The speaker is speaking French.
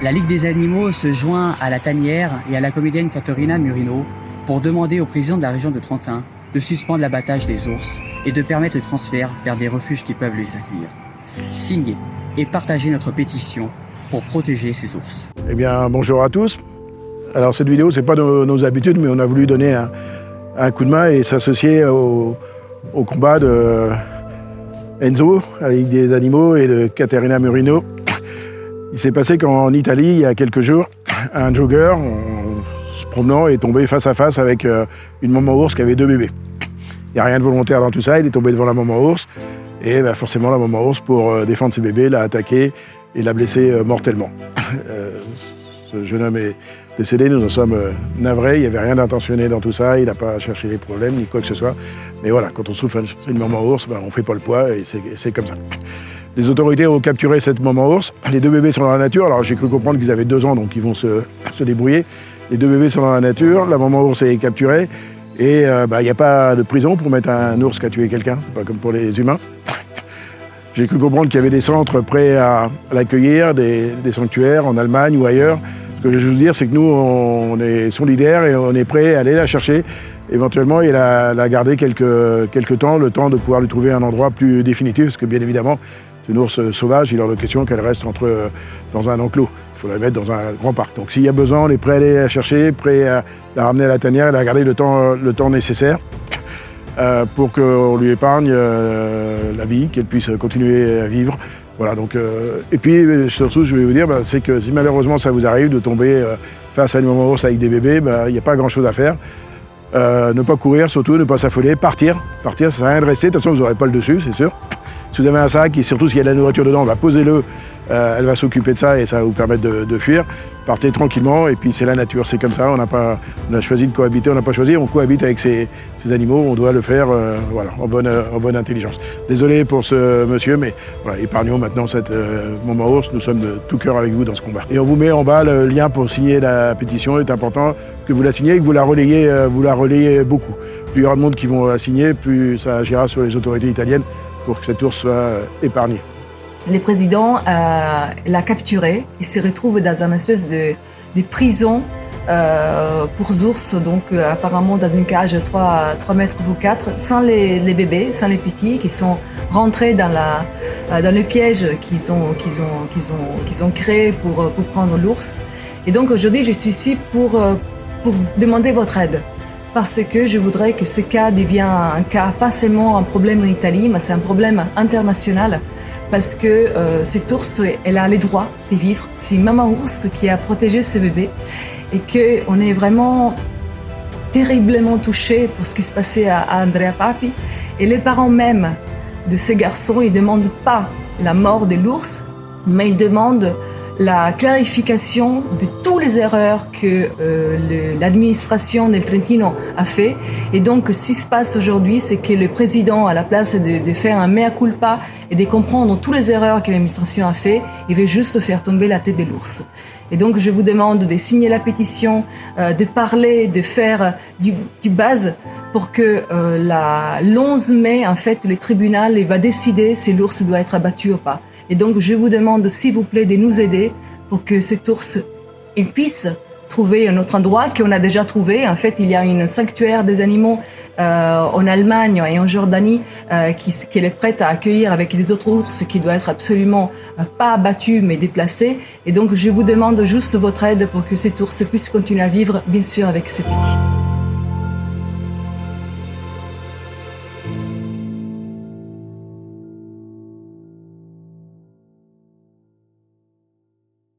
La Ligue des animaux se joint à la tanière et à la comédienne Caterina Murino pour demander au président de la région de Trentin de suspendre l'abattage des ours et de permettre le transfert vers des refuges qui peuvent les accueillir. Signez et partagez notre pétition pour protéger ces ours. Eh bien, bonjour à tous. Alors cette vidéo, c'est pas nos habitudes, mais on a voulu donner un coup de main et s'associer au combat de Enzo, à la Ligue des animaux, et de Caterina Murino. Il s'est passé qu'en Italie, il y a quelques jours, un jogger, en se promenant, est tombé face à face avec une maman ours qui avait 2 bébés. Il n'y a rien de volontaire dans tout ça, il est tombé devant la maman ours, et forcément la maman ours, pour défendre ses bébés, l'a attaqué et l'a blessé mortellement. Ce jeune homme est décédé, nous en sommes navrés, il n'y avait rien d'intentionné dans tout ça, il n'a pas cherché les problèmes ni quoi que ce soit. Mais voilà, quand on souffre une maman ours, on ne fait pas le poids et c'est comme ça. Les autorités ont capturé cette maman ours. Les 2 bébés sont dans la nature. Alors j'ai cru comprendre qu'ils avaient 2 ans, donc ils vont se débrouiller. Les 2 bébés sont dans la nature. La maman ours est capturée. Et il n'y a pas de prison pour mettre un ours qui a tué quelqu'un. C'est pas comme pour les humains. J'ai cru comprendre qu'il y avait des centres prêts à l'accueillir, des sanctuaires en Allemagne ou ailleurs. Ce que je veux vous dire, c'est que nous, on est solidaires et on est prêts à aller la chercher éventuellement et la garder quelques temps, le temps de pouvoir lui trouver un endroit plus définitif, parce que bien évidemment, c'est une ours sauvage, il est hors de question qu'elle reste dans un enclos. Il faut la mettre dans un grand parc. Donc s'il y a besoin, on est prêt à aller la chercher, prêt à la ramener à la tanière et la garder le temps nécessaire pour qu'on lui épargne la vie, qu'elle puisse continuer à vivre. Voilà, donc, et puis surtout, je vais vous dire, c'est que si malheureusement ça vous arrive de tomber face à une maman ours avec des bébés, il n'y a pas grand-chose à faire. Ne pas courir, surtout, ne pas s'affoler, partir, ça sert à rien de rester, de toute façon vous n'aurez pas le dessus, c'est sûr. Si vous avez un sac et surtout s'il y a de la nourriture dedans, posez-le, elle va s'occuper de ça et ça va vous permettre de fuir. Partez tranquillement et puis c'est la nature, c'est comme ça, on a choisi de cohabiter, on n'a pas choisi, on cohabite avec ces animaux, on doit le faire en bonne intelligence. Désolé pour ce monsieur, mais voilà, épargnons maintenant cette maman ours, nous sommes de tout cœur avec vous dans ce combat. Et on vous met en bas le lien pour signer la pétition, il est important que vous la signiez et que vous la relayez beaucoup. Plus il y aura de monde qui vont la signer, plus ça agira sur les autorités italiennes pour que cet ours soit épargné. Le président l'a capturé, il se retrouve dans une espèce de prison pour ours, donc apparemment dans une cage de 3 mètres ou 4, sans les bébés, sans les petits qui sont rentrés dans le piège qu'ils ont créé pour prendre l'ours. Et donc aujourd'hui je suis ici pour demander votre aide. Parce que je voudrais que ce cas devienne un cas, pas seulement un problème en Italie, mais c'est un problème international. Parce que cette ours, elle a les droits de vivre. C'est une maman ours qui a protégé ses bébés. Et qu'on est vraiment terriblement touchés pour ce qui se passait à Andrea Papi. Et les parents même de ce garçon, ils ne demandent pas la mort de l'ours, mais ils demandent la clarification de toutes les erreurs que l'administration del Trentino a fait. Et donc, ce qui se passe aujourd'hui, c'est que le président, à la place de faire un mea culpa et de comprendre toutes les erreurs que l'administration a fait, il veut juste faire tomber la tête de l'ours. Et donc, je vous demande de signer la pétition, de parler, de faire du base pour que l'11 mai, en fait, le tribunal va décider si l'ours doit être abattu ou pas. Et donc, je vous demande, s'il vous plaît, de nous aider pour que cet ours puisse trouver un autre endroit qu'on a déjà trouvé. En fait, il y a un sanctuaire des animaux en Allemagne et en Jordanie qui est prête à accueillir avec des autres ours qui doivent être absolument pas abattus mais déplacés. Et donc, je vous demande juste votre aide pour que cet ours puisse continuer à vivre, bien sûr, avec ses petits.